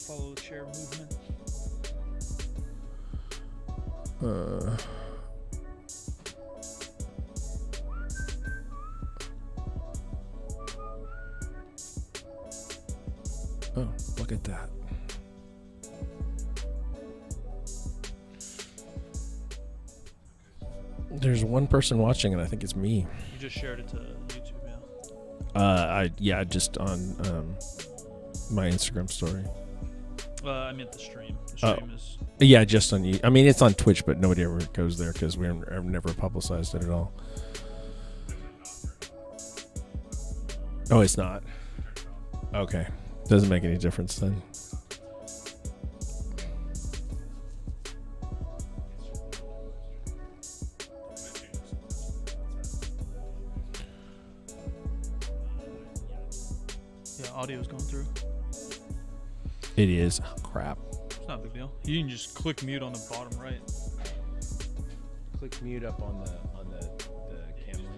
follow the chair movement. Oh, look at that. There's one person watching, and I think it's me. You just shared it to YouTube, yeah? Just on my Instagram story. I meant the stream. The stream is... Yeah, just on you. I mean, it's on Twitch, but nobody ever goes there because we're never publicized it at all. Oh, it's not. Okay. Doesn't make any difference then. Yeah, audio's going through. It is. Oh, crap. It's not a big deal. You can just click mute on the bottom right. Click mute up on the cam link.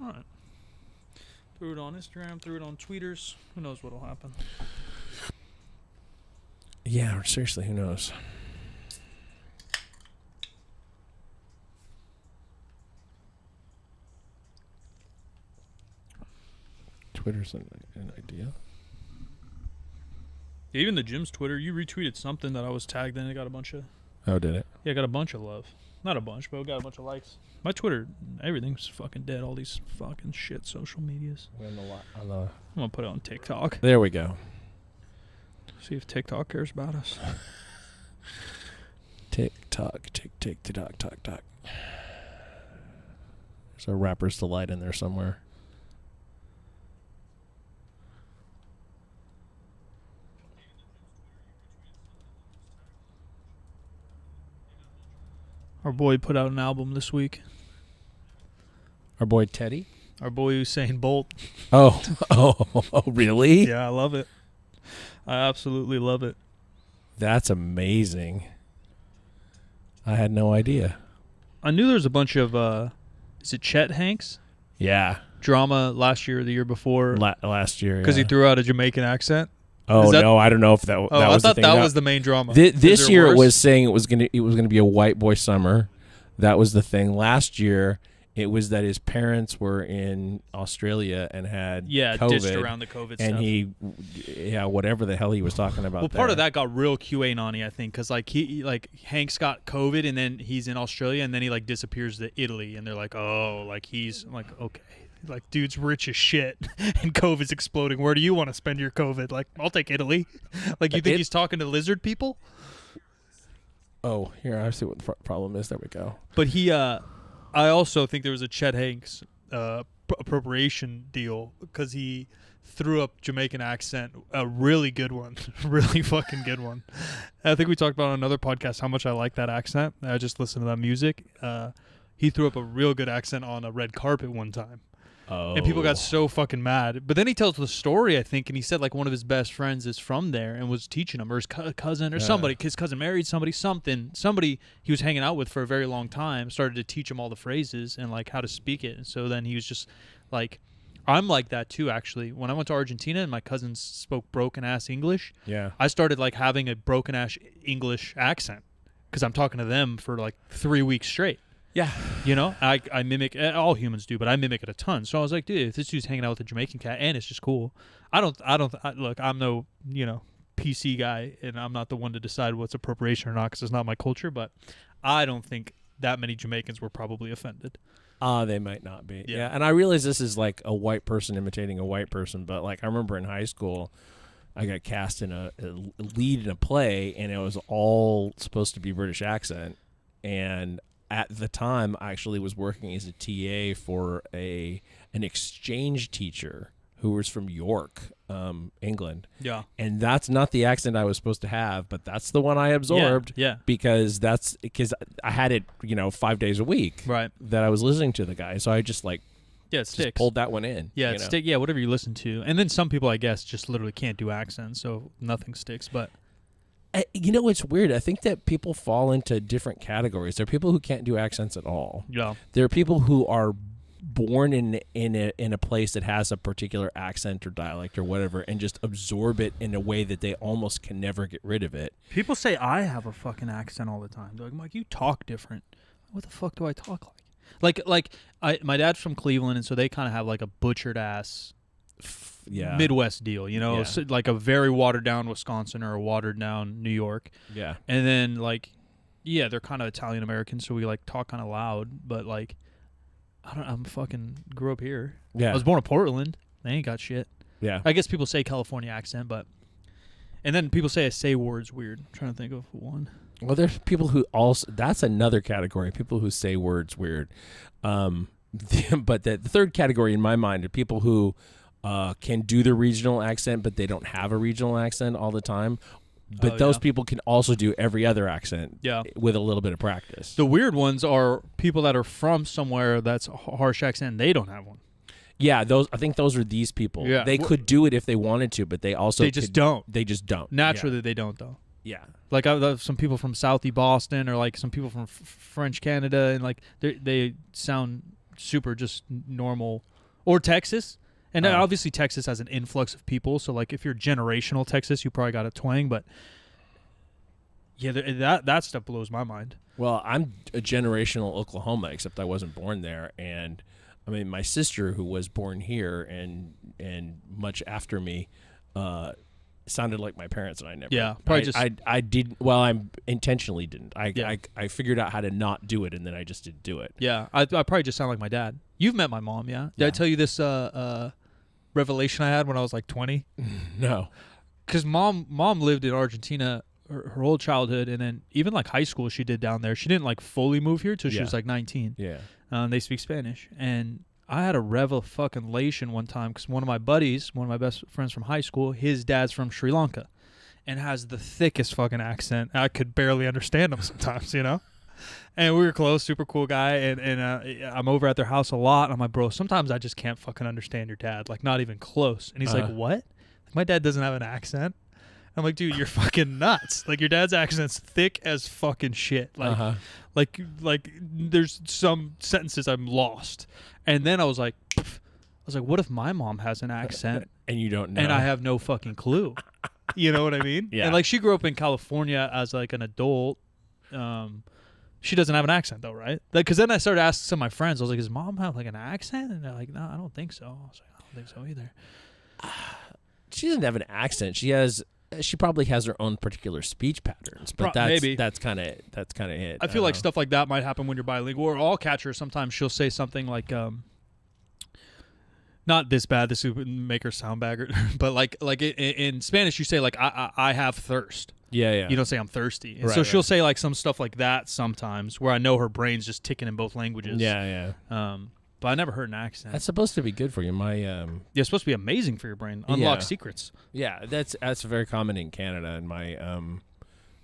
All right. Threw it on Instagram, threw it on tweeters. Who knows what'll happen? Yeah, seriously, who knows? Twitter's an idea. Yeah, even the gym's Twitter, you retweeted something that I was tagged in. It got a bunch of... Oh, did it? Yeah, it got a bunch of love. Not a bunch, but it got a bunch of likes. My Twitter, everything's fucking dead. All these fucking shit social medias. I'm gonna put it on TikTok. There we go. See if TikTok cares about us. TikTok. There's a rapper's delight in there somewhere. Our boy put out an album this week. Our boy Teddy? Our boy Usain Bolt. Oh, really? Yeah, I love it. I absolutely love it. That's amazing. I had no idea. I knew there was a bunch of, is it Chet Hanks? Yeah. Drama last year or the year before. Last year, Because he threw out a Jamaican accent. Oh, no, I don't know if that was the thing. I thought that was the main drama. This year it was saying it was gonna be a white boy summer. That was the thing. Last year it was that his parents were in Australia and had COVID, ditched around the COVID stuff. Whatever the hell he was talking about. Well, part of that got real QAnon-y, I think, because Hanks got COVID and then he's in Australia and then he disappears to Italy and they're like, oh, he's like, okay. Dude's rich as shit and COVID's exploding. Where do you want to spend your COVID? I'll take Italy. You think he's talking to lizard people? Oh, here, I see what the problem is. There we go. But I also think there was a Chet Hanks appropriation deal because he threw up Jamaican accent, a really good one, really fucking good one. I think we talked about on another podcast how much I like that accent. I just listened to that music. He threw up a real good accent on a red carpet one time. Oh. And people got so fucking mad. But then he tells the story, I think, and he said one of his best friends is from there and was teaching him, or his cousin or somebody. His cousin married somebody he was hanging out with for a very long time, started to teach him all the phrases and how to speak it. And so then he was just I'm like that too, actually. When I went to Argentina and my cousins spoke broken-ass English, I started having a broken-ass English accent because I'm talking to them for 3 weeks straight. Yeah. I mimic, all humans do, but I mimic it a ton. So I was like, dude, if this dude's hanging out with a Jamaican cat and it's just cool. Look, I'm no, PC guy and I'm not the one to decide what's appropriation or not because it's not my culture, but I don't think that many Jamaicans were probably offended. They might not be. Yeah. And I realize this is a white person imitating a white person, but I remember in high school I got cast in a lead in a play, and it was all supposed to be British accent. And at the time, I actually was working as a TA for an exchange teacher who was from York, England. Yeah. And that's not the accent I was supposed to have, but that's the one I absorbed. Yeah. Because I had it, 5 days a week. Right. That I was listening to the guy, so I just it just sticks. pulled that one in. Yeah, yeah, whatever you listen to. And then some people, I guess, just literally can't do accents, so nothing sticks. But it's weird. I think that people fall into different categories. There are people who can't do accents at all. yeah, There are people who are born in a place that has a particular accent or dialect or whatever, and just absorb it in a way that they almost can never get rid of it. people say I have a fucking accent all the time. They're like, Mike, you talk different. What the fuck do I talk like? My dad's from Cleveland, and so they kind of have like a butchered ass Midwest deal, so like a very watered down Wisconsin or a watered down New York. Yeah. And then they're kind of Italian American, so we talk kind of loud, but I'm fucking grew up here. Yeah. I was born in Portland. They ain't got shit. Yeah. I guess people say California accent, and then people say I say words weird. I'm trying to think of one. Well, there's people who also, that's another category, people who say words weird. But the third category in my mind are people who can do the regional accent, but they don't have a regional accent all the time. But those people can also do every other accent with a little bit of practice. The weird ones are people that are from somewhere that's a harsh accent and they don't have one. Yeah, I think those are these people. Yeah. They could do it if they wanted to, but they also don't. They just don't. Naturally, they don't, though. Yeah. Like I have some people from Southie Boston, or some people from French Canada, and they sound super just normal. Or Texas. And obviously Texas has an influx of people, so if you're generational Texas, you probably got a twang, but yeah, that stuff blows my mind. Well, I'm a generational Oklahoma, except I wasn't born there, and I mean my sister, who was born here and much after me, sounded like my parents, and I never. Yeah, probably I didn't. Well, I intentionally didn't. I figured out how to not do it, and then I just didn't do it. Yeah, I probably just sound like my dad. You've met my mom, yeah? Did I tell you this revelation I had when I was 20? No. Because mom lived in Argentina her whole childhood, and then even high school she did down there. She didn't fully move here till she was 19. Yeah. They speak Spanish, and I had a revelation one time because one of my buddies, one of my best friends from high school, his dad's from Sri Lanka, and has the thickest fucking accent. I could barely understand him sometimes, And we were close, super cool guy, and I'm over at their house a lot. And I'm like, bro, sometimes I just can't fucking understand your dad, not even close. And he's like, what? My dad doesn't have an accent. I'm like, dude, you're fucking nuts. Your dad's accent's thick as fucking shit. There's some sentences I'm lost. And then I was like, what if my mom has an accent and you don't know, and I have no fucking clue? You know what I mean? Yeah. And she grew up in California as an adult. She doesn't have an accent though, right? Because then I started asking some of my friends. I was like, "Does mom have an accent?" And they're like, "No, I don't think so." I was like, "I don't think so either." She doesn't have an accent. She probably has her own particular speech patterns, but that's kind of it. I feel like stuff like that might happen when you're bilingual. Or I'll catch her sometimes. She'll say something like, not this bad. This would make her sound bad, but in Spanish, you say I have thirst. Yeah. You don't say I'm thirsty. And so she'll say some stuff like that sometimes, where I know her brain's just ticking in both languages. Yeah. But I never heard an accent. That's supposed to be good for you. It's supposed to be amazing for your brain. Unlock secrets. Yeah, that's very common in Canada. And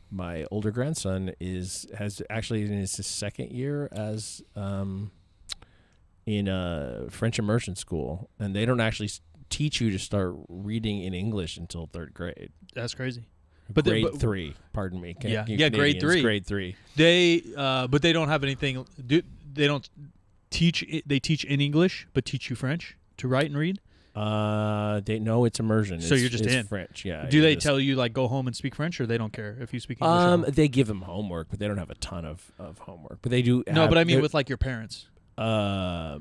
my older grandson has actually in his second year as in a French immersion school, and they don't actually teach you to start reading in English until 3rd grade. That's crazy. But grade 3, pardon me. Grade 3. Grade 3. But they don't have anything. They don't teach. They teach in English, but teach you French to write and read. They know it's immersion. So you're just in French. Yeah. Do they tell you go home and speak French, or they don't care if you speak English? They give them homework, but they don't have a ton of homework. But they do. No, but I mean with your parents. Do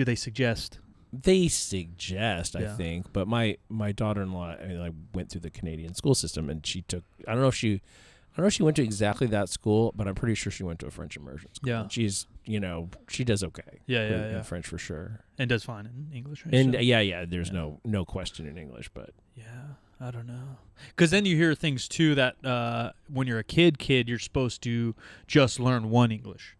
they suggest? They suggest, I think, but my daughter-in-law, I went through the Canadian school system, and she took. I don't know if she I don't know if she went to exactly that school, but I'm pretty sure she went to a French immersion school. Yeah. She's, she does okay. Yeah. In French for sure. And does fine in English. Right? And So, there's no question in English, but yeah, I don't know. Because then you hear things too that when you're a kid, you're supposed to just learn one language.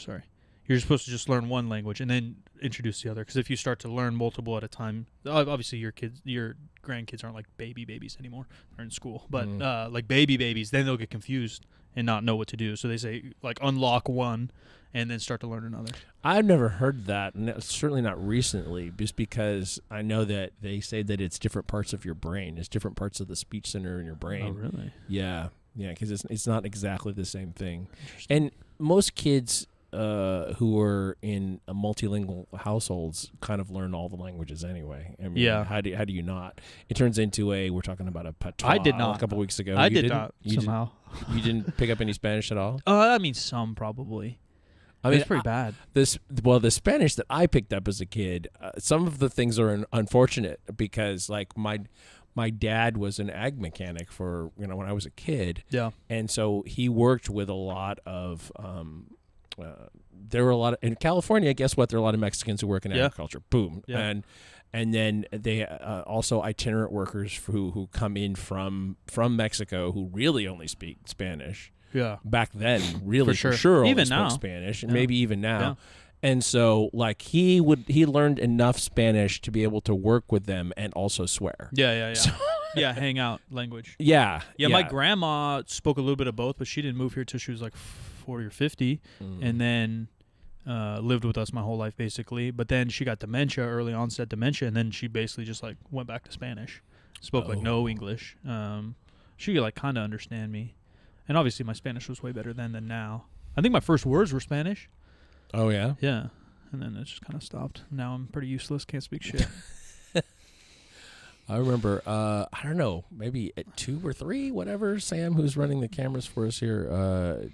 Sorry, you're supposed to just learn one language and then introduce the other. Because if you start to learn multiple at a time, obviously your grandkids aren't like babies anymore. They're in school, but like babies, then they'll get confused and not know what to do. So they say like unlock one and then start to learn another. I've never heard that, and certainly not recently, just because I know that they say that it's different parts of your brain. It's different parts of the speech center in your brain. Oh, really? Yeah, because it's not exactly the same thing. And most kids who are in multilingual households kind of learn all the languages anyway. I mean, yeah. How do you not? It turns into we're talking about a patois. I did not. A couple weeks ago. I did not, somehow. You didn't pick up any Spanish at all? I mean, some probably. I mean, it's pretty bad. The Spanish that I picked up as a kid, some of the things are unfortunate because, like, my dad was an ag mechanic for when I was a kid. Yeah. And so he worked with a lot of there were a lot of in California. Guess what? There are a lot of Mexicans who work in agriculture. Boom. Yeah. And then they also itinerant workers who come in from Mexico who really only speak Spanish. Yeah. Back then, really for sure only even spoke now. Spanish, and maybe even now. Yeah. And so, like, he learned enough Spanish to be able to work with them and also swear. Yeah. So, yeah, hang out language. Yeah. My grandma spoke a little bit of both, but she didn't move here till she was like 40 or 50, and then lived with us my whole life basically. But then she got dementia, early onset dementia, and then she basically just like went back to Spanish. Spoke like no English. She could like kind of understand me, and obviously my Spanish was way better then than now. I think my first words were Spanish. Oh, yeah? Yeah. And then it just kind of stopped. Now I'm pretty useless. Can't speak shit. I remember, I don't know, maybe at 2 or 3, whatever, Sam, who's running the cameras for us here,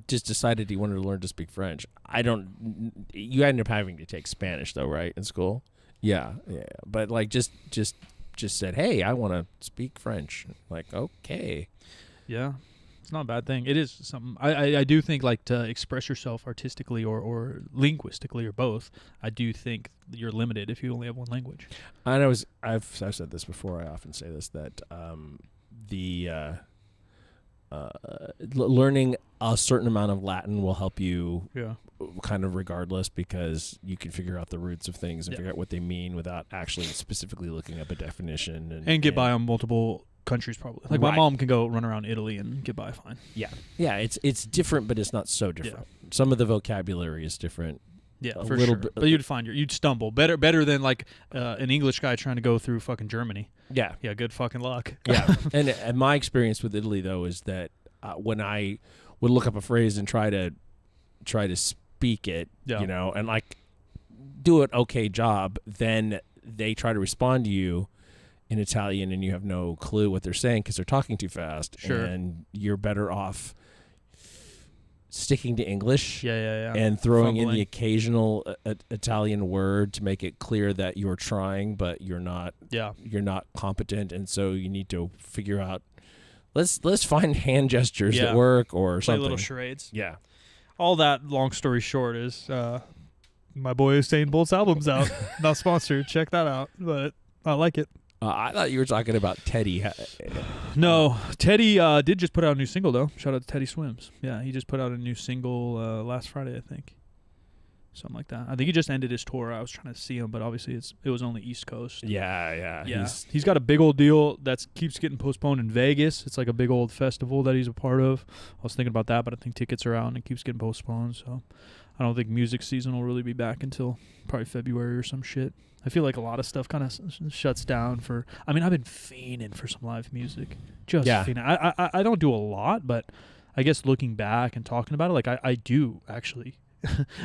just decided he wanted to learn to speak French. You ended up having to take Spanish, though, right, in school? Yeah. But, like, just said, hey, I want to speak French. Like, okay. Yeah. It's not a bad thing. It is something. I do think like to express yourself artistically or linguistically or both. I do think you're limited if you only have one language. And I've said this before. I often say this that learning a certain amount of Latin will help you. Yeah. Kind of regardless, because you can figure out the roots of things and figure out what they mean without actually specifically looking up a definition and get by on multiple countries probably. Like my mom can go run around Italy and get by fine. Yeah. It's different, but it's not so different. Yeah. Some of the vocabulary is different. Yeah, for sure. But you'd stumble. Better than like an English guy trying to go through fucking Germany. Yeah. Yeah, good fucking luck. Yeah. And my experience with Italy though is that when I would look up a phrase and try to speak it, and like do an okay job, then they try to respond to you in Italian and you have no clue what they're saying because they're talking too fast. Sure. And you're better off sticking to English and throwing in the occasional Italian word to make it clear that you're trying, but you're not competent. And so you need to figure out, let's find hand gestures that work or play something. Little charades. Yeah. All that, long story short, is my boy Usain Bolt's album's out. Not sponsored. Check that out. But I like it. I thought you were talking about Teddy. No, Teddy did just put out a new single, though. Shout out to Teddy Swims. Yeah, he just put out a new single last Friday, I think. Something like that. I think he just ended his tour. I was trying to see him, but obviously it was only East Coast. Yeah. He's got a big old deal that keeps getting postponed in Vegas. It's like a big old festival that he's a part of. I was thinking about that, but I think tickets are out and it keeps getting postponed. So I don't think music season will really be back until probably February or some shit. I feel like a lot of stuff kind of shuts down for. I mean, I've been fiending for some live music. Fiending. I don't do a lot, but I guess looking back and talking about it, like I do actually.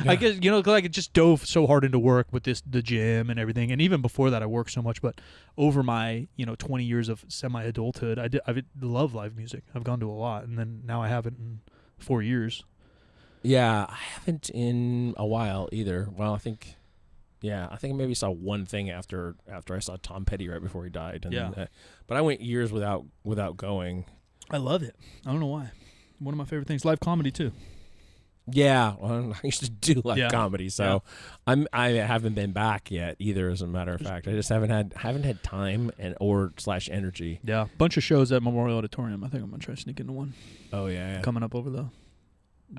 I guess like it just dove so hard into work with the gym and everything, and even before that I worked so much. But over my 20 years of semi-adulthood, I love live music. I've gone to a lot, and then now I haven't in 4 years. Yeah, I haven't in a while either. Well, I think Yeah, I think I maybe saw one thing after I saw Tom Petty right before he died. And Yeah. but I went years without going. I love it. I don't know why. One of my favorite things. Live comedy too. Yeah, well, I used to do live comedy, so Yeah. I haven't been back yet either. As a matter of fact, I just haven't had time or / energy. Yeah, bunch of shows at Memorial Auditorium. I think I'm gonna try to sneak into one. Oh yeah. Coming up over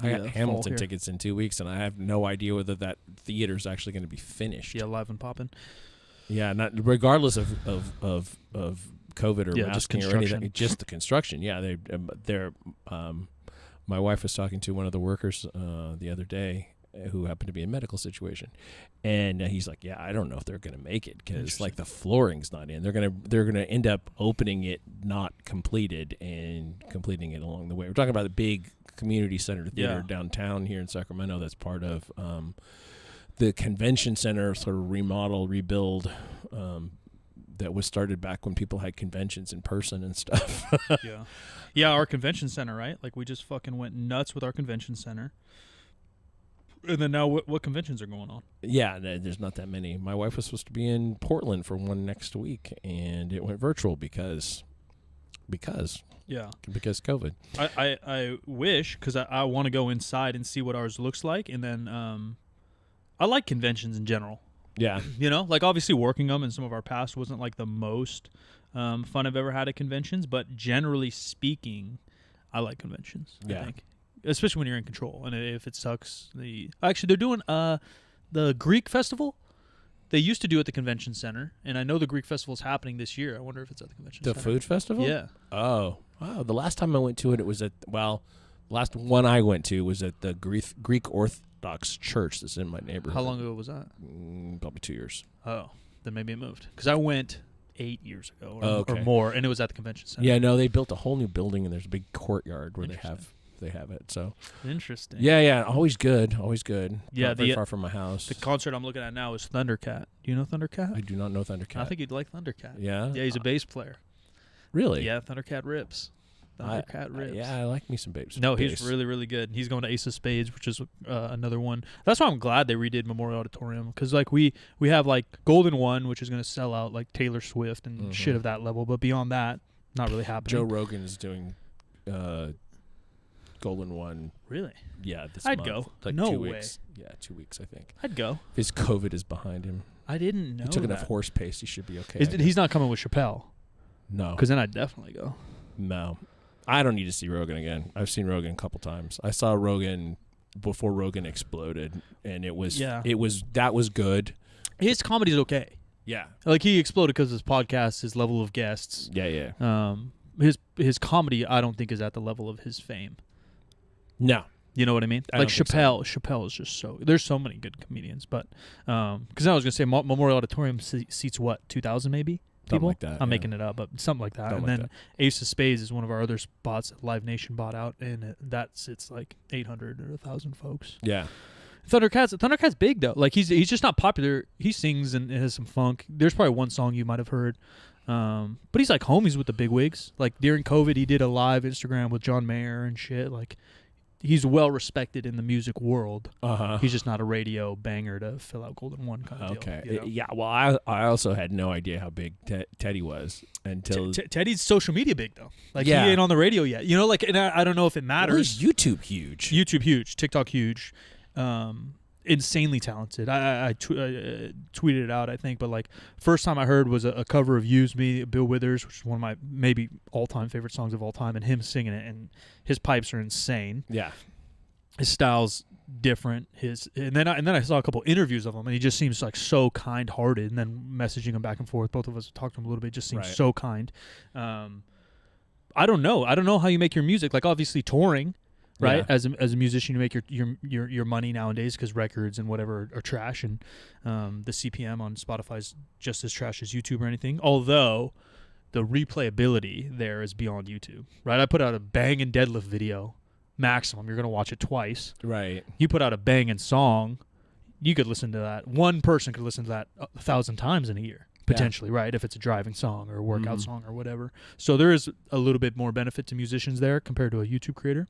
I got Hamilton tickets in 2 weeks, and I have no idea whether that theater's actually going to be finished. Yeah, live and popping. Yeah, not regardless of COVID or masking or anything, just the construction. Yeah, they're my wife was talking to one of the workers the other day who happened to be in a medical situation, and he's like, "Yeah, I don't know if they're going to make it because like the flooring's not in. They're gonna end up opening it not completed and completing it along the way. We're talking about the big community center theater downtown here in Sacramento. That's part of the convention center sort of rebuild that was started back when people had conventions in person and stuff. Yeah, our convention center, right? Like we just fucking went nuts with our convention center. And then now what conventions are going on? Yeah, there's not that many. My wife was supposed to be in Portland for one next week, and it went virtual because COVID. I wish, because I want to go inside and see what ours looks like. And then I like conventions in general. Yeah. You know, like obviously working them in some of our past wasn't like the most fun I've ever had at conventions. But generally speaking, I like conventions, I think. Especially when you're in control. And if it sucks, actually, they're doing the Greek festival. They used to do it at the convention center, and I know the Greek festival is happening this year. I wonder if it's at the convention center. The food festival? Yeah. Oh, wow. The last time I went to it, was at, last one I went to was at the Greek Orthodox Church that's in my neighborhood. How long ago was that? Probably 2 years. Oh, then maybe it moved. Because I went 8 years ago or more, and it was at the convention center. Yeah, no, they built a whole new building, and there's a big courtyard where they have it. So interesting. Yeah, always good. Yeah, not very far from my house. The concert I'm looking at now is Thundercat. Do you know Thundercat? I do not know Thundercat. I think you'd like Thundercat. Yeah? Yeah, he's a bass player. Really? Yeah, Thundercat rips. Rips. Yeah, I like me some bass. No, he's really, really good. He's going to Ace of Spades, which is another one. That's why I'm glad they redid Memorial Auditorium, because like we have like Golden One, which is going to sell out like Taylor Swift and shit of that level, but beyond that, not really happening. Joe Rogan is doing Golden One. Really? Yeah, this I'd month. go. Like no 2 way. weeks. Yeah, 2 weeks, I think. I'd go. His COVID is behind him. I didn't know He took that. enough horse paste. He should be okay. He's not coming with Chappelle. No. Because then I'd definitely go. No. I don't need to see Rogan again. I've seen Rogan a couple times. I saw Rogan before Rogan exploded, and that was good. His comedy's okay. Yeah. Like he exploded because of his podcast, his level of guests. Yeah. His comedy, I don't think, is at the level of his fame. No. You know what I mean? Like Chappelle. So. Chappelle is just there's so many good comedians, but because I was gonna say Memorial Auditorium seats what, 2,000 maybe people? Something like that. I'm making it up, but something like that. Ace of Spades is one of our other spots that Live Nation bought out, and that sits like 800 or 1,000 folks. Yeah. Thundercat's big though. Like he's just not popular. He sings and has some funk. There's probably one song you might have heard. But he's like homies with the bigwigs. Like during COVID, he did a live Instagram with John Mayer and shit. Like he's well respected in the music world. He's just not a radio banger to fill out Golden One kind of deal. You know? Yeah. Well, I also had no idea how big Teddy was until Teddy's social media big though. Like he ain't on the radio yet. You know, like, and I don't know if it matters. Well, he's YouTube huge, TikTok huge. Insanely talented. I tweeted it out, I think, but like first time I heard was a cover of "Use Me," Bill Withers, which is one of my maybe all-time favorite songs of all time, and him singing it, and his pipes are insane. Yeah, his style's different. And then I saw a couple interviews of him, and he just seems like so kind-hearted. And then messaging him back and forth, both of us talked to him a little bit. Just seems so kind. I don't know how you make your music. Like obviously touring. Right, as a musician, you make your money nowadays because records and whatever are trash, and the CPM on Spotify's just as trash as YouTube or anything. Although the replayability there is beyond YouTube. Right, I put out a banging deadlift video, maximum. You're gonna watch it twice. Right. You put out a banging song, you could listen to that. One person could listen to that 1,000 times in a year. Potentially, right, if it's a driving song or a workout song or whatever. So there is a little bit more benefit to musicians there compared to a YouTube creator.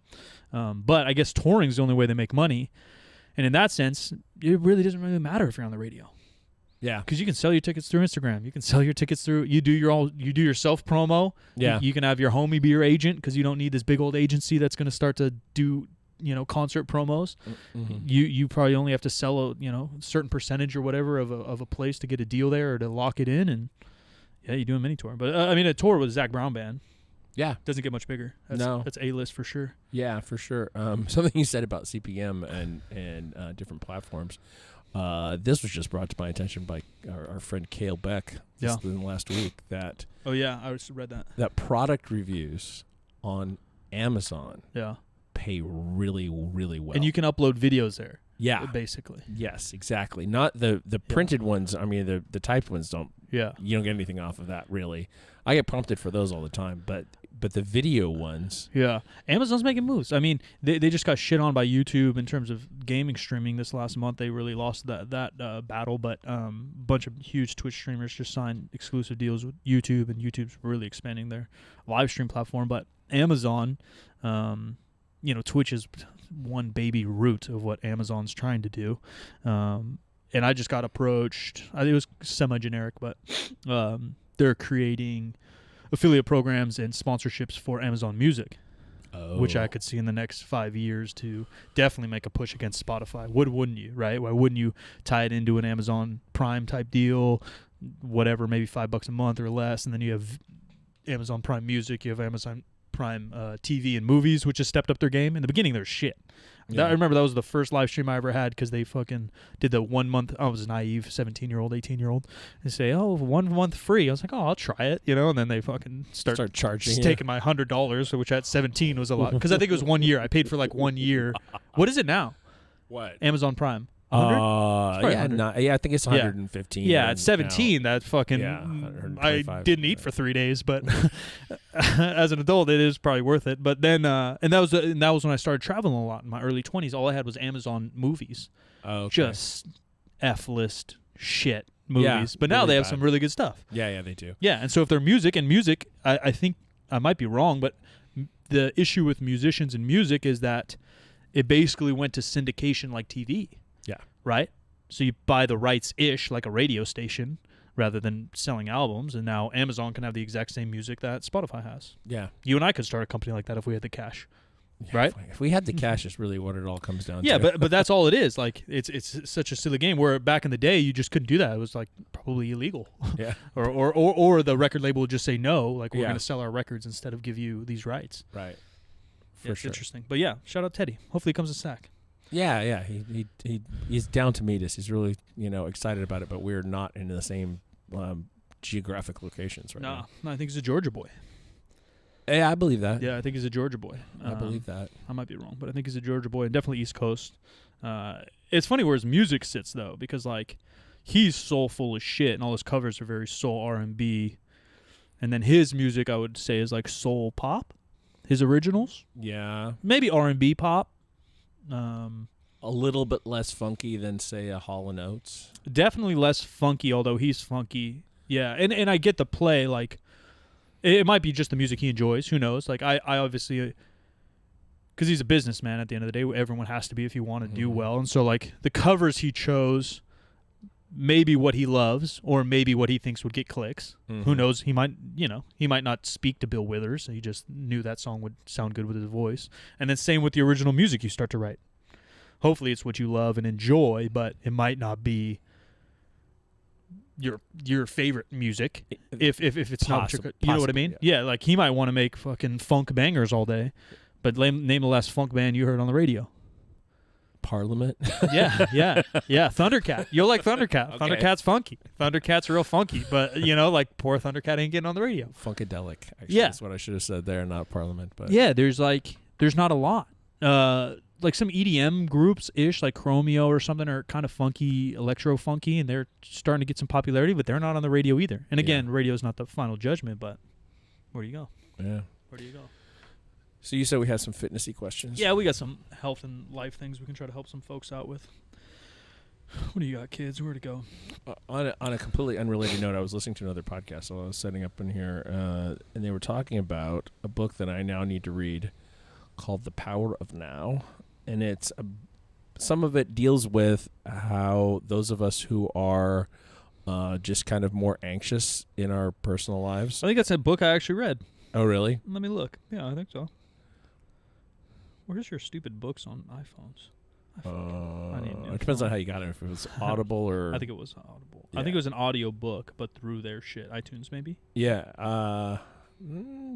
But I guess touring is the only way they make money. And in that sense, it really doesn't really matter if you're on the radio. Yeah. Because you can sell your tickets through Instagram. You can sell your tickets through. You do your self promo. Yeah. You can have your homie be your agent because you don't need this big old agency that's going to start to do concert promos. Mm-hmm. You probably only have to sell a certain percentage or whatever of a place to get a deal there or to lock it in, and yeah, you do a mini tour. But a tour with Zach Brown Band. Yeah. Doesn't get much bigger. That's A-list for sure. Yeah, for sure. Something you said about CPM and different platforms. This was just brought to my attention by our friend Cale Beck in the last week. That oh yeah, I just read that. That product reviews on Amazon pay really, really well. And you can upload videos there. Yeah. Basically. Yes, exactly. Not the printed ones. I mean, the typed ones don't. Yeah. You don't get anything off of that, really. I get prompted for those all the time, but the video ones. Yeah. Amazon's making moves. I mean, they just got shit on by YouTube in terms of gaming streaming this last month. They really lost that battle, but a bunch of huge Twitch streamers just signed exclusive deals with YouTube, and YouTube's really expanding their live stream platform. But Amazon, Twitch is one baby root of what Amazon's trying to do. And I just got approached. It was semi-generic, but they're creating affiliate programs and sponsorships for Amazon Music, which I could see in the next 5 years to definitely make a push against Spotify. Wouldn't you, right? Why wouldn't you tie it into an Amazon Prime type deal, whatever, maybe $5 a month or less, and then you have Amazon Prime Music, you have Amazon Prime TV and movies, which has stepped up their game. In the beginning, they're shit. I remember that was the first live stream I ever had because they fucking did the 1 month. I was naive, 17-year-old, 18-year-old, and say, 1 month free. I was like, I'll try it, and then they fucking start charging, taking my $100, which at 17 was a lot because I think it was 1 year. I paid for like 1 year. What is it now? What? Amazon Prime. I think it's 115. Yeah, at 17, now. that fucking I didn't eat for 3 days, but as an adult, it is probably worth it. But then, and that was when I started traveling a lot in my early 20s. All I had was Amazon movies, just F-list shit movies. But now they have some really good stuff. Yeah, they do. Yeah, and so if they're music, I think I might be wrong, but the issue with musicians and music is that it basically went to syndication like TV. Yeah. Right? So you buy the rights-ish like a radio station rather than selling albums, and now Amazon can have the exact same music that Spotify has. Yeah. You and I could start a company like that if we had the cash. Yeah, right? If we had the cash is really what it all comes down to. Yeah, but that's all it is. Like it's such a silly game where back in the day you just couldn't do that. It was like probably illegal. Yeah. or the record label would just say no, like we're Yeah. going to sell our records instead of give you these rights. Right. It's interesting. But yeah, shout out Teddy. Hopefully he comes to SAC. Yeah. He's down to meet us. He's really, excited about it, but we're not in the same geographic locations right now. No, I think he's a Georgia boy. Yeah, I believe that. Yeah, I think he's a Georgia boy. I believe that. I might be wrong, but I think he's a Georgia boy and definitely East Coast. It's funny where his music sits though, because like he's soulful as shit, and all his covers are very soul R&B, and then his music I would say is like soul pop. His originals, yeah, maybe R&B pop. A little bit less funky than say a Hall & Oates. Definitely less funky, although he's funky. Yeah, and I get the play. Like it might be just the music he enjoys. Who knows? Like I obviously, because he's a businessman at the end of the day. Everyone has to be if you want to do well. And so like the covers he chose, maybe what he loves or maybe what he thinks would get clicks. Who knows? He might not speak to Bill Withers. He just knew that song would sound good with his voice. And then same with the original music you start to write. Hopefully it's what you love and enjoy, but it might not be your favorite music if it's not what you know what I mean? Yeah, like he might want to make fucking funk bangers all day, but name the last funk band you heard on the radio. Parliament. yeah. Thundercat. You'll like Thundercat. Okay. Thundercat's funky. Thundercat's real funky, but like poor Thundercat ain't getting on the radio. Funkadelic. Actually, that's what I should have said there, not Parliament. But yeah, there's not a lot. Like some EDM groups ish, like Chromeo or something, are kind of funky, electro funky, and they're starting to get some popularity, but they're not on the radio either. And again, radio is not the final judgment, but where do you go? Yeah. Where do you go? So you said we have some fitnessy questions. Yeah, we got some health and life things we can try to help some folks out with. What do you got, kids? Where to go? On a completely unrelated note, I was listening to another podcast while I was setting up in here, and they were talking about a book that I now need to read called The Power of Now. And it's some of it deals with how those of us who are just kind of more anxious in our personal lives? I think that's a book I actually read. Oh, really? Let me look. Yeah, I think so. Where's your stupid books on iPhones? It depends on how you got it. If it was Audible or... I think it was Audible. Yeah. I think it was an audio book, but through their shit. iTunes, maybe? Yeah.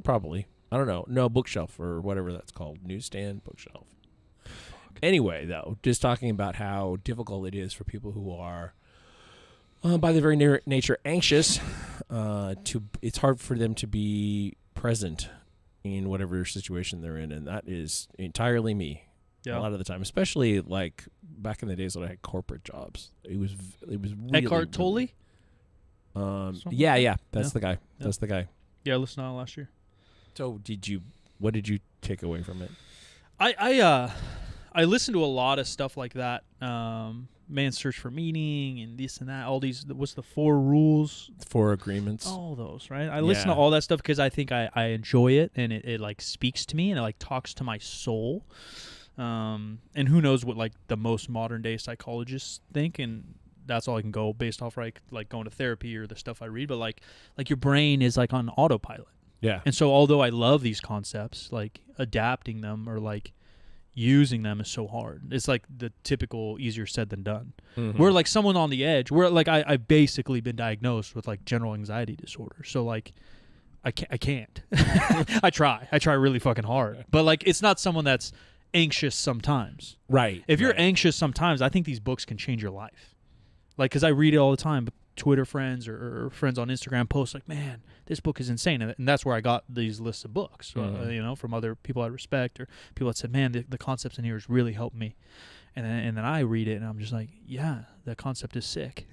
Probably. I don't know. No, bookshelf or whatever that's called. Newsstand, bookshelf. Anyway, though, just talking about how difficult it is for people who are, by their very nature, anxious. It's hard for them to be present in whatever situation they're in, and that is entirely me. Yeah. A lot of the time, especially like back in the days when I had corporate jobs. It was really, Eckhart Tolle? Yeah, that's Yeah. the guy. Yeah. That's the guy. Yeah, I listened to it last year. So what did you take away from it? I listened to a lot of stuff like that. Man's Search for Meaning and this and that. All these, what's the 4 rules? 4 agreements. All those, right? I listen to all that stuff because I think I enjoy it, and it like speaks to me, and it like talks to my soul. And who knows what like the most modern day psychologists think, and that's all I can go based off like going to therapy or the stuff I read. But like your brain is like on autopilot. Yeah. And so although I love these concepts, like adapting them or like using them is so hard. It's like the typical easier said than done. Mm-hmm. We're like someone on the edge. We're like I've basically been diagnosed with like general anxiety disorder. So like I can't. I try really fucking hard. But like it's not someone that's anxious sometimes. Right. If you're anxious sometimes, I think these books can change your life. Like, because I read it all the time. Twitter friends or friends on Instagram post like, man, this book is insane. And that's where I got these lists of books, from other people I respect or people that said, man, the concepts in here has really helped me. And then I read it and I'm just like, yeah, that concept is sick.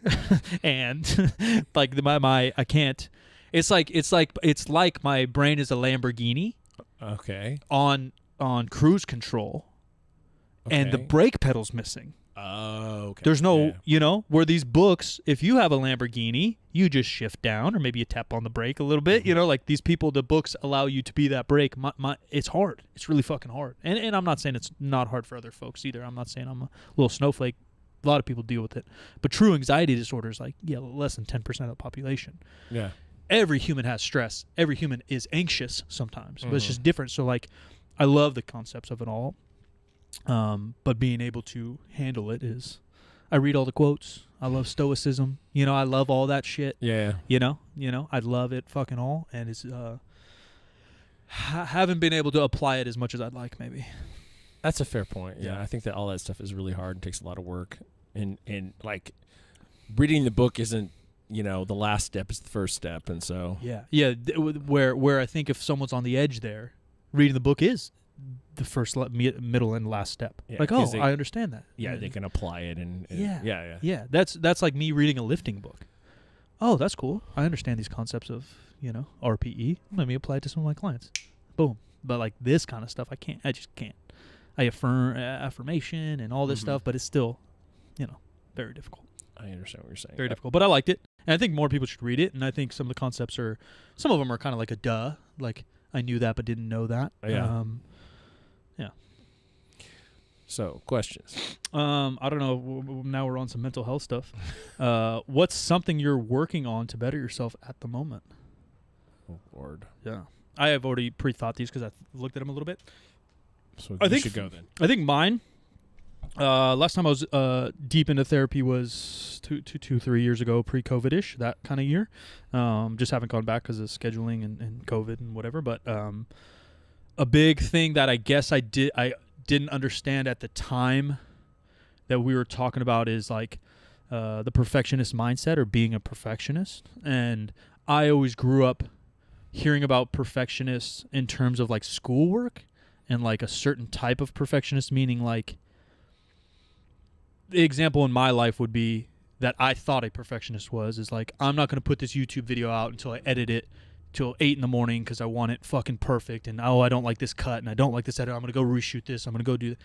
And like I can't, it's like my brain is a Lamborghini. Okay. On cruise control, and the brake pedal's missing. Oh, okay. There's no, where these books, if you have a Lamborghini, you just shift down or maybe you tap on the brake a little bit. Like these people, the books allow you to be that brake. It's hard. It's really fucking hard. And I'm not saying it's not hard for other folks either. I'm not saying I'm a little snowflake. A lot of people deal with it. But true anxiety disorder is like, less than 10% of the population. Yeah. Every human has stress. Every human is anxious sometimes, but it's just different. So like, I love the concepts of it all. But being able to handle it is, I read all the quotes. I love stoicism. I love all that shit. Yeah. I love it fucking all. And it's, haven't been able to apply it as much as I'd like maybe. That's a fair point. Yeah. I think that all that stuff is really hard and takes a lot of work. And like reading the book isn't, the last step is the first step. And so. Yeah. Where I think if someone's on the edge there, reading the book is the first, middle, and last step. Yeah, like, I understand that. Yeah, they can apply it. And Yeah, that's like me reading a lifting book. Oh, that's cool. I understand these concepts of, RPE. Let me apply it to some of my clients. Boom. But like this kind of stuff, I just can't. I affirm affirmation and all this stuff, but it's still, very difficult. I understand what you're saying. Very difficult. But I liked it. And I think more people should read it. And I think some of the concepts some of them are kind of like a duh. Like, I knew that but didn't know that. Yeah. Yeah. So, questions. I don't know. Now we're on some mental health stuff. What's something you're working on to better yourself at the moment? Oh, Lord. Yeah. I have already pre-thought these because I looked at them a little bit. So I think should go then. I think mine, last time I was deep into therapy was 3 years ago, pre-COVID-ish, that kind of year. Just haven't gone back because of scheduling and COVID and whatever. But a big thing that I guess I didn't understand at the time that we were talking about is like the perfectionist mindset or being a perfectionist. And I always grew up hearing about perfectionists in terms of like schoolwork and like a certain type of perfectionist, meaning like the example in my life would be that I thought a perfectionist is like, I'm not going to put this YouTube video out until I edit it till 8 a.m. because I want it fucking perfect. And I don't like this cut and I don't like this edit. I'm going to go reshoot this. I'm going to go do that.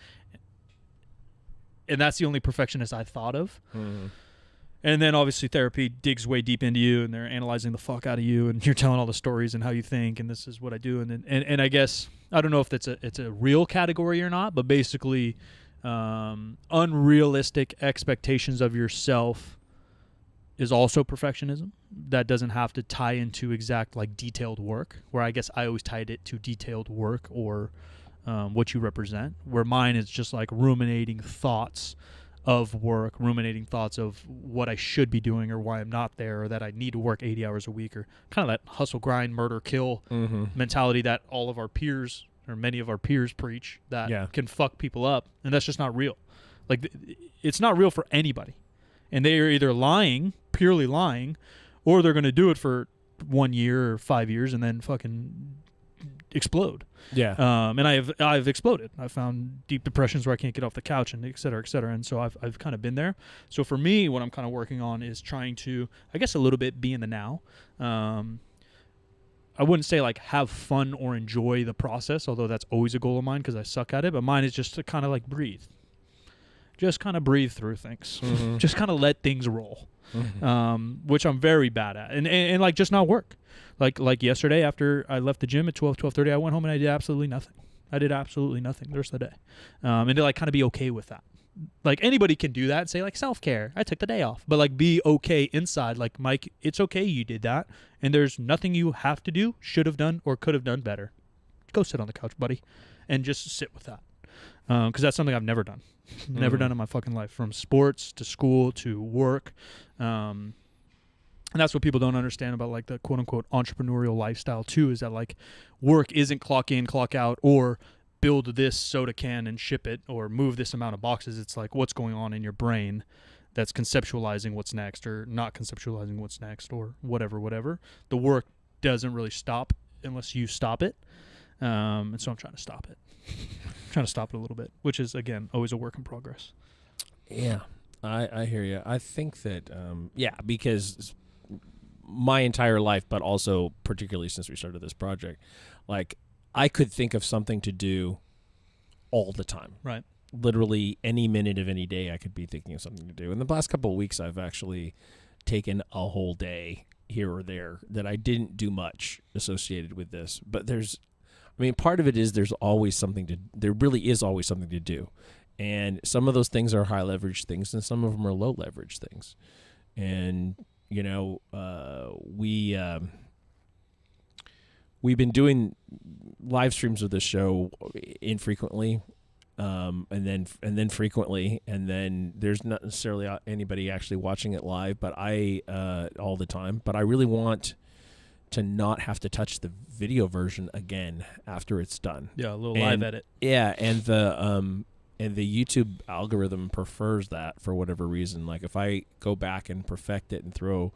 And that's the only perfectionist I thought of. Mm-hmm. And then obviously therapy digs way deep into you and they're analyzing the fuck out of you and you're telling all the stories and how you think and this is what I do. And I guess, I don't know if it's a real category or not, but basically unrealistic expectations of yourself is also perfectionism that doesn't have to tie into exact like detailed work, where I guess I always tied it to detailed work or what you represent, where mine is just like ruminating thoughts of work, ruminating thoughts of what I should be doing or why I'm not there, or that I need to work 80 hours a week, or kind of that hustle, grind, murder, kill mentality that all of our peers or many of our peers preach that can fuck people up. And that's just not real. Like, it's not real for anybody. And they are either lying, purely lying, or they're going to do it for 1 year or 5 years and then fucking explode. Yeah. And I've exploded. I've found deep depressions where I can't get off the couch, and et cetera, et cetera. And so I've kind of been there. So for me, what I'm kind of working on is trying to, I guess, a little bit be in the now. I wouldn't say like have fun or enjoy the process, although that's always a goal of mine because I suck at it. But mine is just to kind of like breathe. Just kind of breathe through things. Just kind of let things roll, which I'm very bad at. And like just not work. Like yesterday after I left the gym at 12:30, I went home and I did absolutely nothing. I did absolutely nothing the rest of the day. And to like kind of be okay with that. Like anybody can do that and say like self-care. I took the day off. But like be okay inside. Like, Mike, it's okay you did that. And there's nothing you have to do, should have done, or could have done better. Go sit on the couch, buddy. And just sit with that. Because that's something I've never done. Never done in my fucking life, from sports to school to work. And that's what people don't understand about like the quote unquote entrepreneurial lifestyle too, is that like work isn't clock in, clock out, or build this soda can and ship it, or move this amount of boxes. It's like what's going on in your brain that's conceptualizing what's next, or not conceptualizing what's next, or whatever. The work doesn't really stop unless you stop it. And so I'm trying to stop it. Trying to stop it a little bit, which is, again, always a work in progress. Yeah, I hear you. I think that, because my entire life, but also particularly since we started this project, like I could think of something to do all the time. Right. Literally any minute of any day I could be thinking of something to do. In the last couple of weeks, I've actually taken a whole day here or there that I didn't do much associated with this. But part of it is there really is always something to do. And some of those things are high leverage things and some of them are low leverage things. And, we've been doing live streams of this show infrequently, and then frequently, and then there's not necessarily anybody actually watching it live, but all the time. But I really want to not have to touch the video version again after it's done. Yeah, a little live edit. Yeah, and the YouTube algorithm prefers that for whatever reason. Like if I go back and perfect it and throw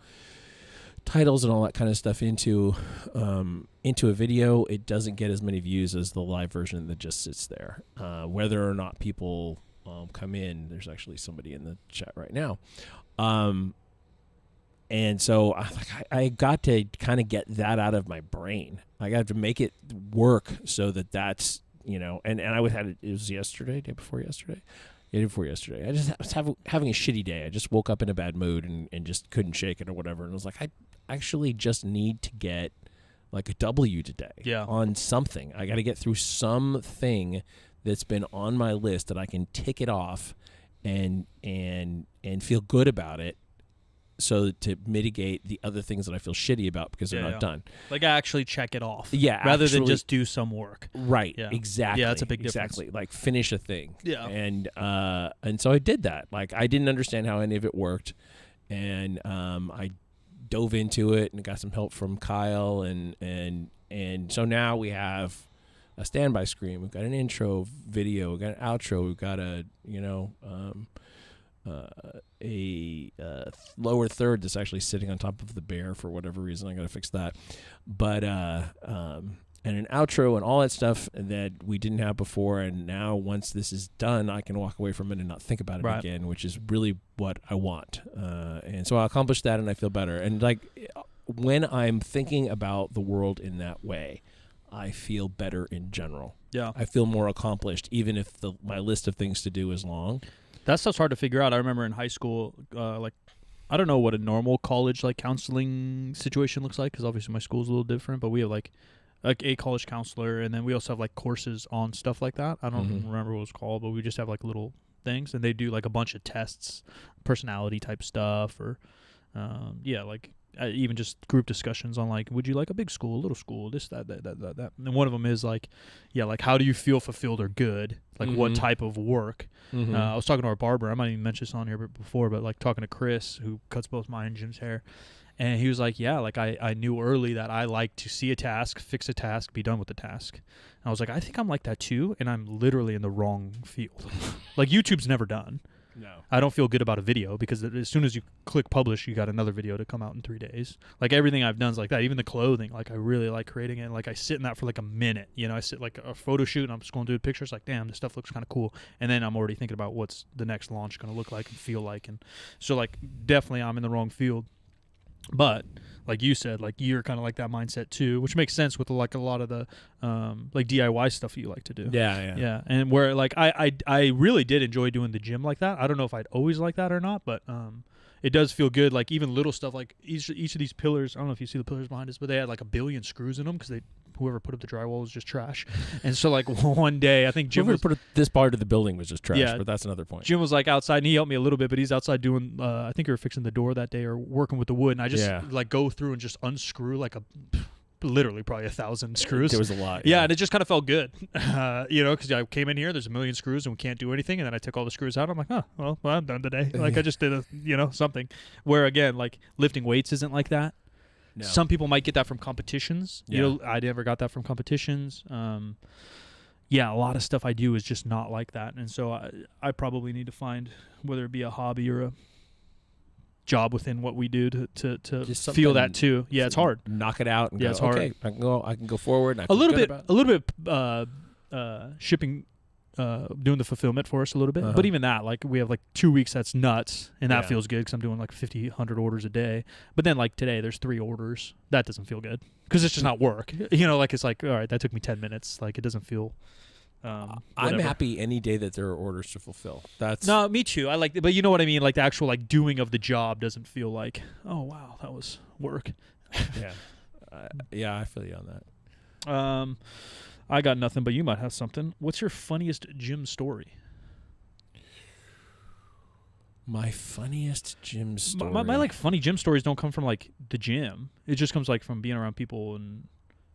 titles and all that kind of stuff into a video, it doesn't get as many views as the live version that just sits there. Whether or not people come in, there's actually somebody in the chat right now. And so I got to kind of get that out of my brain. I got to make it work so that's, and I it was yesterday, day before yesterday. Yeah, before yesterday. I just was having a shitty day. I just woke up in a bad mood and just couldn't shake it or whatever. And I was like, I actually just need to get like a W today on something. I got to get through something that's been on my list that I can tick it off and feel good about it, so to mitigate the other things that I feel shitty about because they're not done. Like I actually check it off. Yeah. Rather than just do some work. Right. Yeah. Exactly. Yeah, that's a big difference. Exactly. Like finish a thing. Yeah. And so I did that. Like I didn't understand how any of it worked. And I dove into it and got some help from Kyle and so now we have a standby screen. We've got an intro video, we've got an outro, we've got a lower third that's actually sitting on top of the bear for whatever reason. I got to fix that. But and an outro and all that stuff that we didn't have before. And now once this is done, I can walk away from it and not think about it again, which is really what I want. And so I accomplished that and I feel better. And like when I'm thinking about the world in that way, I feel better in general. Yeah. I feel more accomplished, even if my list of things to do is long. That stuff's hard to figure out. I remember in high school, I don't know what a normal college like counseling situation looks like, because obviously my school's a little different, but we have like a college counselor, and then we also have like courses on stuff like that. I don't remember what it was called, but we just have like little things, and they do like a bunch of tests, personality type stuff, or Yeah, like even just group discussions on like, would you like a big school, a little school, this, that. And one of them is like, yeah, like how do you feel fulfilled or good? Like what type of work? I was talking to our barber. I might even mention this on here before, but like talking to Chris, who cuts both mine and Jim's hair. And he was like, yeah, like I knew early that I like to see a task, fix a task, be done with the task. And I was like, I think I'm like that too, and I'm literally in the wrong field. Like YouTube's never done. No. I don't feel good about a video because as soon as you click publish, you got another video to come out in 3 days. Like everything I've done is like that. Even the clothing, like I really like creating it. Like I sit in that for like a minute. You know, I sit like a photo shoot and I'm just going through pictures like, damn, this stuff looks kind of cool. And then I'm already thinking about what's the next launch going to look like and feel like. And so like definitely I'm in the wrong field. But like you said, like you're kind of like that mindset too, which makes sense with like a lot of the like DIY stuff you like to do. Yeah. And where like I really did enjoy doing the gym like that. I don't know if I'd always like that or not, but it does feel good. Like even little stuff like each of these pillars. I don't know if you see the pillars behind us, but they had like 1 billion screws in them because whoever put up the drywall was just trash. And so like one day I think Jim put this part of the building was just trash, but that's another point. Jim was like outside and he helped me a little bit, but he's outside doing I think we were fixing the door that day or working with the wood, and I just like go through and just unscrew like literally probably 1,000 screws. There was a lot. Yeah, and it just kind of felt good. You know, because I came in here, there's 1 million screws and we can't do anything, and then I took all the screws out. I'm like, oh, well I'm done today. Like I just did something. Where again, like lifting weights isn't like that. No. Some people might get that from competitions. Yeah. You know, I never got that from competitions. Yeah, a lot of stuff I do is just not like that. And so I probably need to find, whether it be a hobby or a job within what we do to feel that too. Yeah, it's hard. Knock it out and it's hard. Okay, I can go forward. And a little bit shipping, doing the fulfillment for us a little bit. But even that, like we have like 2 weeks, that's nuts. And that feels good because I'm doing like 50, 100 orders a day. But then like today there's 3 orders. That doesn't feel good because it's just not work. You know, like it's like, all right, that took me 10 minutes. Like it doesn't feel I'm happy any day that there are orders to fulfill. No, me too. I like, but you know what I mean? Like the actual like doing of the job doesn't feel like, oh wow, that was work. Yeah, I feel you on that. I got nothing, but you might have something. What's your funniest gym story? My funniest gym story. My like funny gym stories don't come from like the gym. It just comes like from being around people and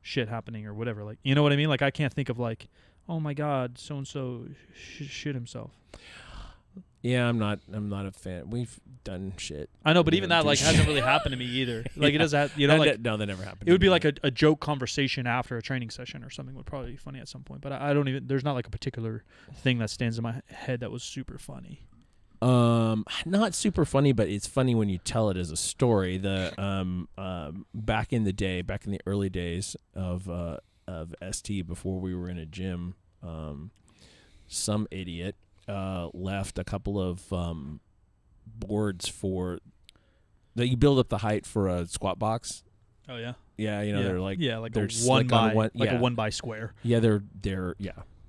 shit happening or whatever. Like, you know what I mean? Like I can't think of like, oh my God, so and so shit himself. Yeah, I'm not a fan. We've done shit. I know, but even that like hasn't really happened to me either. Like it doesn't have, you know, like no, that never happened. It would be like a joke conversation after a training session or something would probably be funny at some point. But I don't even. There's not like a particular thing that stands in my head that was super funny. Not super funny, but it's funny when you tell it as a story. The back in the early days of ST, before we were in a gym, some idiot left a couple of boards for that you build up the height for a squat box. Oh yeah. Yeah, you know they're like they're a 1 by a 1 by square. Yeah, they're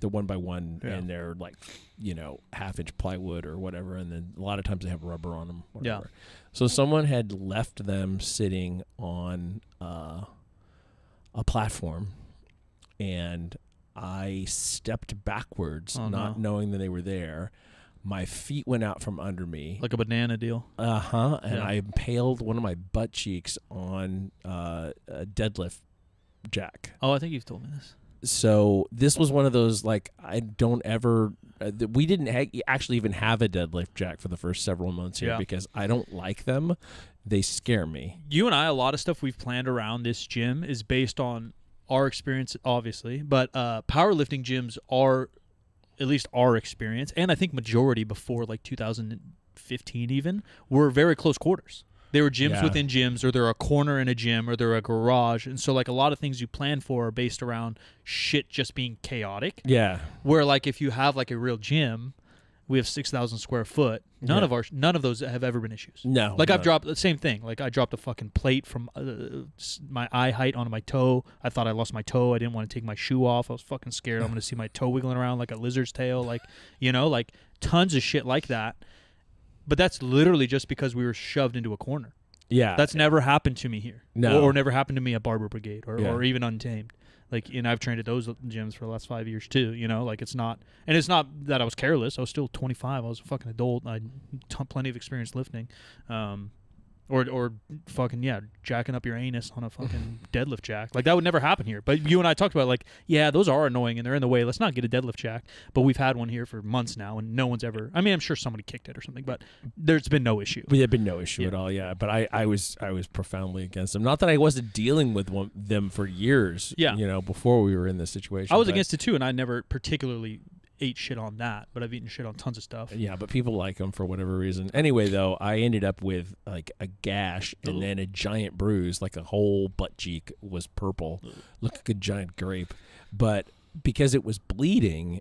1 by 1 and they're like, you know, 1/2-inch plywood or whatever, and then a lot of times they have rubber on them. Whatever. Yeah. So someone had left them sitting on a platform, and I stepped backwards, knowing that they were there. My feet went out from under me. Like a banana deal. And I impaled one of my butt cheeks on a deadlift jack. Oh, I think you've told me this. So this was one of those, like, I don't ever... we didn't actually even have a deadlift jack for the first several months here because I don't like them. They scare me. You and I, a lot of stuff we've planned around this gym is based on our experience, obviously, but powerlifting gyms are, at least our experience, and I think majority before like 2015 even, were very close quarters. They were gyms within gyms, or they're a corner in a gym, or they're a garage. And so like a lot of things you plan for are based around shit just being chaotic. Yeah. Where like if you have like a real gym, we have 6,000 square foot. None of those have ever been issues. No. Like I've dropped the same thing. Like I dropped a fucking plate from my eye height onto my toe. I thought I lost my toe. I didn't want to take my shoe off. I was fucking scared. I'm going to see my toe wiggling around like a lizard's tail. Like, you know, like tons of shit like that. But that's literally just because we were shoved into a corner. Yeah. That's never happened to me here. No. Or never happened to me at Barber Brigade or even Untamed. Like, and I've trained at those gyms for the last 5 years too, you know, like it's not that I was careless. I was still 25. I was a fucking adult. I had plenty of experience lifting. Or fucking, jacking up your anus on a fucking deadlift jack. Like, that would never happen here. But you and I talked about, like, yeah, those are annoying and they're in the way. Let's not get a deadlift jack. But we've had one here for months now, and no one's ever... I mean, I'm sure somebody kicked it or something, but there's been no issue. There's been no issue at all, yeah. But I was profoundly against them. Not that I wasn't dealing with them for years, before we were in this situation. I was against it, too, and I never particularly... ate shit on that, but I've eaten shit on tons of stuff. Yeah, but people like them for whatever reason. Anyway, though, I ended up with like a gash and then a giant bruise, like a whole butt cheek was purple, looked like a giant grape. But because it was bleeding,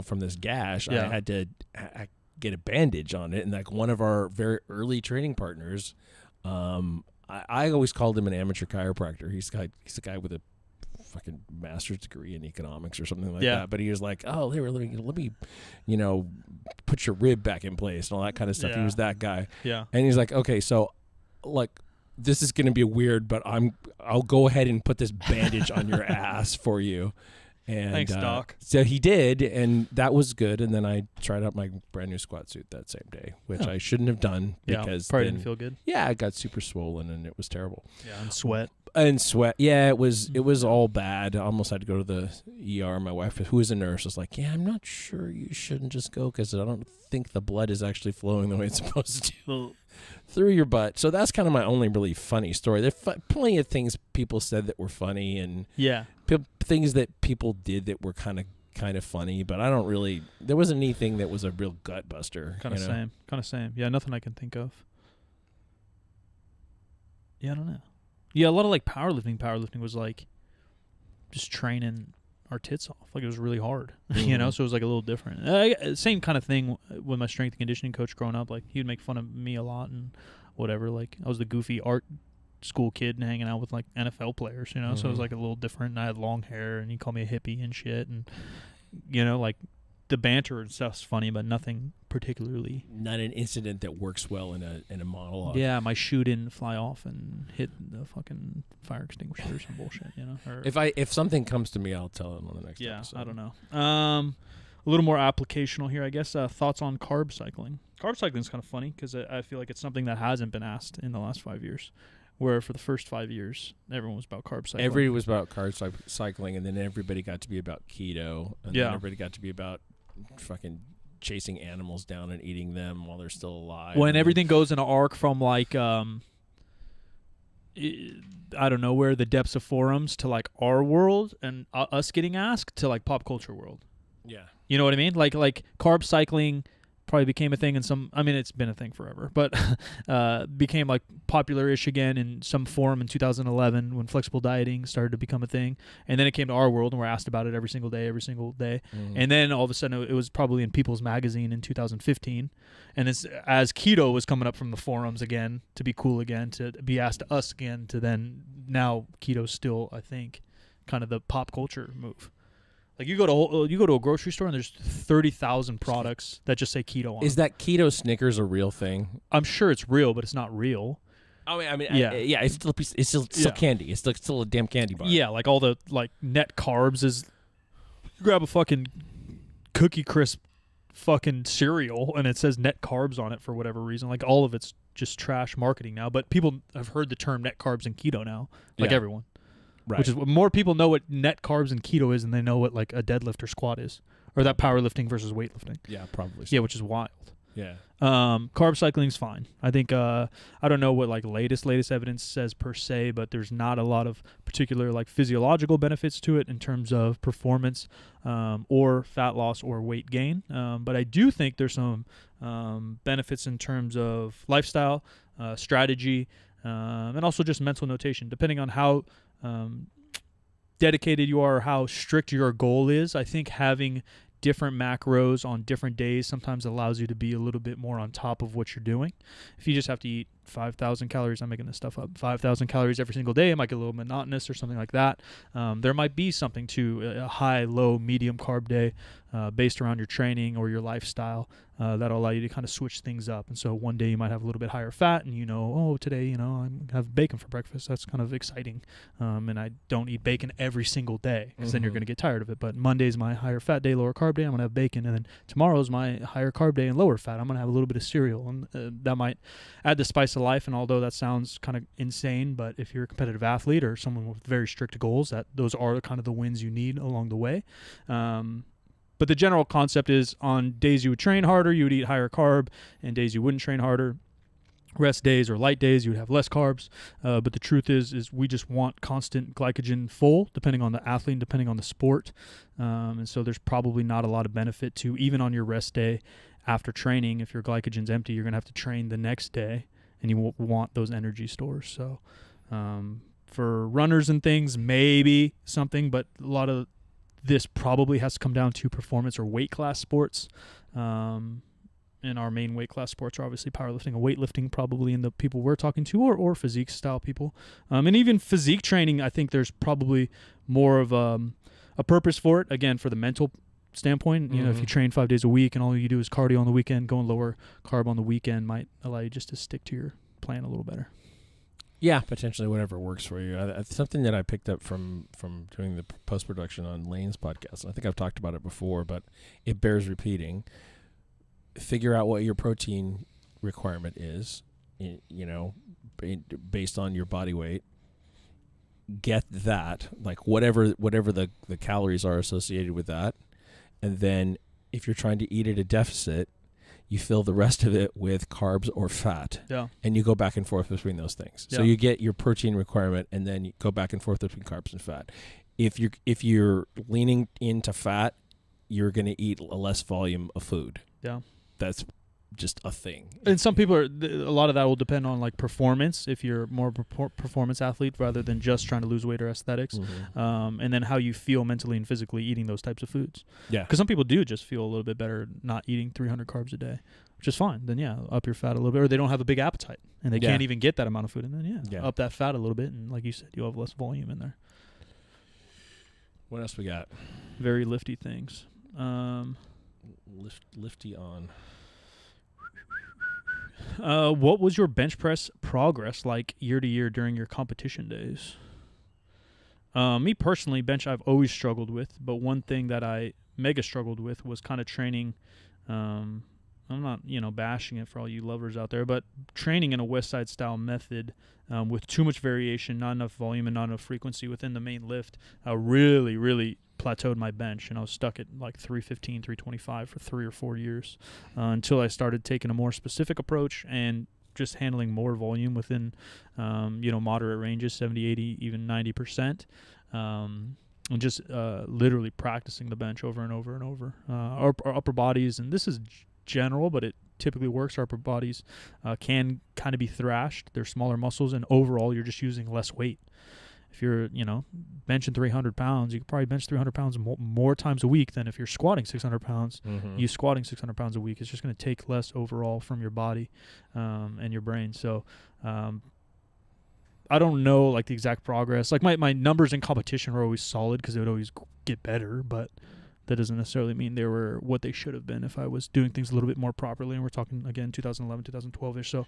from this gash, I had to get a bandage on it. And like one of our very early training partners, I always called him an amateur chiropractor. He's a guy with a fucking master's degree in economics or something like that. But he was like, oh, let me put your rib back in place and all that kind of stuff. He was that guy. Yeah. And he's like, okay, so like this is going to be weird, but I'll go ahead and put this bandage on your ass for you. And thanks, Doc. So he did, and that was good. And then I tried out my brand new squat suit that same day, which I shouldn't have done because probably didn't feel good. Yeah, I got super swollen and it was terrible. Yeah, and sweat. Yeah, it was all bad. I almost had to go to the ER. My wife, who was a nurse, was like, "Yeah, I'm not sure you shouldn't just go because I don't think the blood is actually flowing the way it's supposed to through your butt." So that's kind of my only really funny story. There's plenty of things people said that were funny, and things that people did that were kind of funny. But I don't really. There wasn't anything that was a real gut buster. Kind of same. Yeah, nothing I can think of. Yeah, I don't know. Yeah, a lot of like powerlifting. Powerlifting was like just training our tits off. Like it was really hard, so it was like a little different. Same kind of thing with my strength and conditioning coach growing up. Like he would make fun of me a lot and whatever. Like I was the goofy art school kid and hanging out with like NFL players, so it was like a little different. And I had long hair and he called me a hippie and shit. And like the banter and stuff's funny, but nothing particularly. Not an incident that works well in a monologue. Yeah, my shoe didn't fly off and hit the fucking fire extinguisher or some bullshit, Or if something comes to me, I'll tell it on the next episode. Yeah, I don't know. A little more applicational here, I guess. Thoughts on carb cycling. Carb cycling is kind of funny because I feel like it's something that hasn't been asked in the last 5 years. Where for the first 5 years, everyone was about carb cycling. Everybody was about carb cycling, and then everybody got to be about keto, and then everybody got to be about fucking chasing animals down and eating them while they're still alive. When everything goes in an arc from like I don't know where, the depths of forums to like our world and us getting asked to like pop culture world. Yeah, you know what I mean? Like carb cycling probably became a thing in some. I mean, it's been a thing forever, but became like popular-ish again in some forum in 2011 when flexible dieting started to become a thing, and then it came to our world and we're asked about it every single day, and then all of a sudden it was probably in People's Magazine in 2015, and as keto was coming up from the forums again to be cool again, to be asked to us again, to then now keto's still, I think, kind of the pop culture move. Like you go to a grocery store and there's 30,000 products that just say keto on them. Is that keto Snickers a real thing? I'm sure it's real, but it's not real. I mean, it's still candy. It's still a damn candy bar. Yeah, like all the like net carbs is. You grab a fucking Cookie Crisp fucking cereal and it says net carbs on it for whatever reason. Like all of it's just trash marketing now. But people have heard the term net carbs and keto now. Like everyone. Right. Which is what more people know what net carbs and keto is than they know what like a deadlift or squat is, or that powerlifting versus weightlifting. Yeah, probably. So. Yeah, which is wild. Yeah. Carb cycling is fine. I think I don't know what like latest evidence says per se, but there's not a lot of particular like physiological benefits to it in terms of performance or fat loss or weight gain. But I do think there's some benefits in terms of lifestyle, strategy, and also just mental notation, depending on how dedicated you are or how strict your goal is. I think having different macros on different days sometimes allows you to be a little bit more on top of what you're doing. If you just have to eat 5,000 calories, I'm making this stuff up, 5,000 calories every single day, it might get a little monotonous or something like that. There might be something to a high, low, medium carb day based around your training or your lifestyle that'll allow you to kind of switch things up. And so one day you might have a little bit higher fat and today, I have bacon for breakfast. That's kind of exciting. And I don't eat bacon every single day because then you're going to get tired of it. But Monday's my higher fat day, lower carb day. I'm going to have bacon. And then tomorrow's my higher carb day and lower fat. I'm going to have a little bit of cereal. And that might add the spice of life. And although that sounds kind of insane, but if you're a competitive athlete or someone with very strict goals, those are kind of the wins you need along the way. But the general concept is on days you would train harder, you would eat higher carb, and days you wouldn't train harder, rest days or light days, you would have less carbs. But the truth is we just want constant glycogen full, depending on the athlete, depending on the sport. And so there's probably not a lot of benefit to, even on your rest day after training, if your glycogen's empty, you're going to have to train the next day, and you want those energy stores. So for runners and things, maybe something, but a lot of this probably has to come down to performance or weight class sports. And our main weight class sports are obviously powerlifting and weightlifting, probably in the people we're talking to, or physique style people. And even physique training, I think there's probably more of a purpose for it, again, for the mental standpoint. You know, if you train 5 days a week and all you do is cardio on the weekend, going lower carb on the weekend might allow you just to stick to your plan a little better. Yeah, potentially whatever works for you. Something that I picked up from doing the post-production on Lane's podcast, and I think I've talked about it before, but it bears repeating. Figure out what your protein requirement is, based on your body weight. Get that, like whatever the calories are associated with that. And then if you're trying to eat at a deficit, you fill the rest of it with carbs or fat. Yeah. And you go back and forth between those things. Yeah. So you get your protein requirement, and then you go back and forth between carbs and fat. If you're leaning into fat, you're going to eat a less volume of food. Yeah. That's just a thing. And some people a lot of that will depend on like performance, if you're more performance athlete rather than just trying to lose weight or aesthetics. And then how you feel mentally and physically eating those types of foods. Yeah. Because some people do just feel a little bit better not eating 300 carbs a day, which is fine. Then up your fat a little bit, or they don't have a big appetite and they can't even get that amount of food. And then up that fat a little bit, and like you said, you'll have less volume in there. What else we got? Very lifty things. Lifty on. What was your bench press progress like year to year during your competition days? Me personally, bench I've always struggled with, but one thing that I mega struggled with was kind of training. I'm not, bashing it for all you lovers out there, but training in a West Side style method with too much variation, not enough volume, and not enough frequency within the main lift really, really plateaued my bench, and I was stuck at like 315, 325 for 3 or 4 years until I started taking a more specific approach and just handling more volume within, moderate ranges, 70, 80, even 90%. And just literally practicing the bench over and over and over. Our upper bodies, and this is general, but it typically works. Our upper bodies can kind of be thrashed. They're smaller muscles, and overall, you're just using less weight. If you're, benching 300 pounds, you could probably bench 300 pounds more times a week than if you're squatting 600 pounds. You squatting 600 pounds a week is just going to take less overall from your body and your brain. So I don't know, like, the exact progress. Like, my numbers in competition were always solid because they would always get better, but that doesn't necessarily mean they were what they should have been if I was doing things a little bit more properly. And we're talking, again, 2011, 2012-ish. So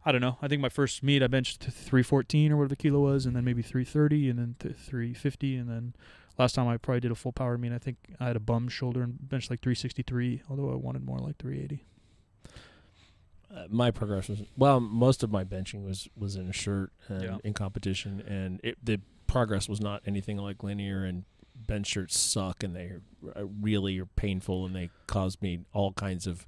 I don't know. I think my first meet I benched 314 or whatever the kilo was, and then maybe 330, and then 350. And then last time I probably did a full power meet, I think I had a bum shoulder and benched like 363, although I wanted more like 380. My progress was, most of my benching was in a shirt and in competition, and the progress was not anything like linear, and bench shirts suck, and they really are painful, and they caused me all kinds of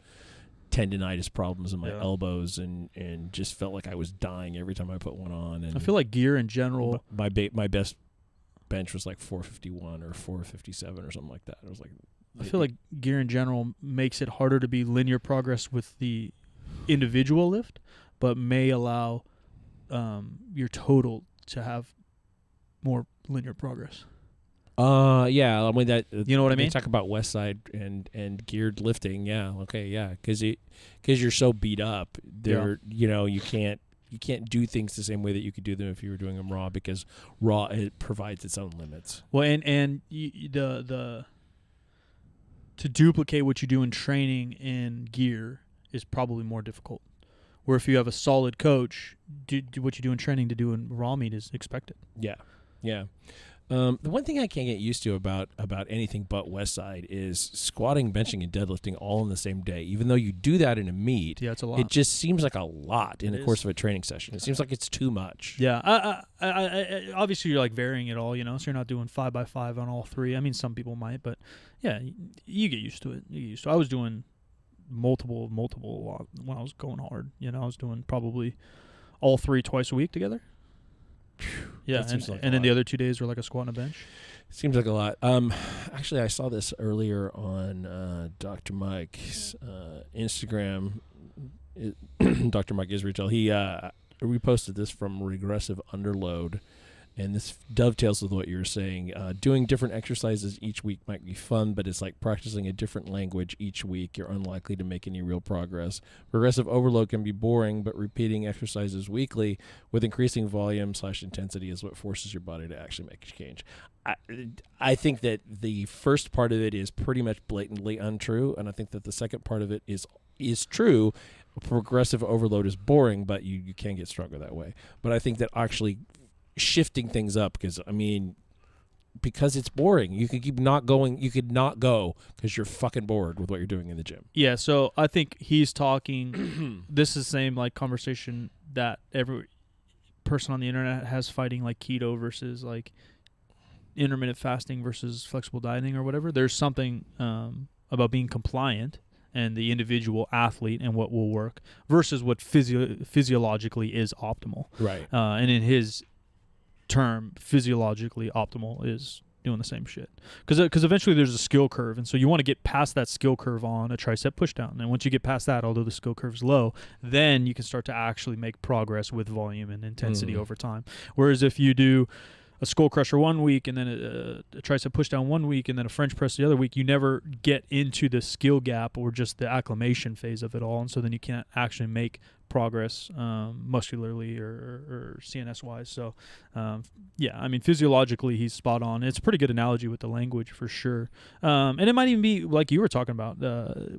tendinitis problems in my elbows, and just felt like I was dying every time I put one on. And I feel like gear in general, my best bench was like 451 or 457 or something like that. It was like, I feel like gear in general makes it harder to be linear progress with the individual lift, but may allow your total to have more linear progress. Yeah, I mean that. You know what I mean? Talk about West Side and geared lifting. Yeah, okay, yeah, because you're so beat up. You can't do things the same way that you could do them if you were doing them raw, because raw, it provides its own limits. Well, and the to duplicate what you do in training in gear is probably more difficult. Where if you have a solid coach, do what you do in training to do in raw meet is expected. Yeah. The one thing I can't get used to about anything but West Side is squatting, benching, and deadlifting all in the same day. Even though you do that in a meet, Yeah, it's a lot. it just seems like a lot in It the course is. of a training session. It seems like it's too much. Yeah, I obviously you're like varying it all, so you're not doing 5x5 on all three. I mean, some people might, but yeah, you get used to it. You get used to it. I was doing multiple when I was going hard. I was doing probably all three twice a week together. Yeah, and then the other 2 days were like a squat and a bench. Seems like a lot. Actually, I saw this earlier on Dr. Mike's Instagram. Dr. Mike Israel. He reposted this from Regressive Underload, and this dovetails with what you were saying. Doing different exercises each week might be fun, but it's like practicing a different language each week. You're unlikely to make any real progress. Progressive overload can be boring, but repeating exercises weekly with increasing volume/intensity is what forces your body to actually make a change. I think that the first part of it is pretty much blatantly untrue, and I think that the second part of it is true. Progressive overload is boring, but you can get stronger that way. But I think that actually shifting things up, because it's boring. You could keep not going. You could not go because you're fucking bored with what you're doing in the gym. Yeah, so I think he's talking. This is the same like conversation that every person on the internet has fighting like keto versus like intermittent fasting versus flexible dieting or whatever. There's something about being compliant and the individual athlete and what will work versus what physiologically is optimal. Right. And in his term, physiologically optimal is doing the same shit, because eventually there's a skill curve, and so you want to get past that skill curve on a tricep pushdown, and once you get past that, although the skill curve is low, then you can start to actually make progress with volume and intensity over time. Whereas if you do a skull crusher 1 week and then a tricep pushdown 1 week and then a French press the other week, you never get into the skill gap or just the acclimation phase of it all, and so then you can't actually make progress muscularly or CNS wise. So yeah, I mean, physiologically he's spot on. It's a pretty good analogy with the language for sure. And it might even be like you were talking about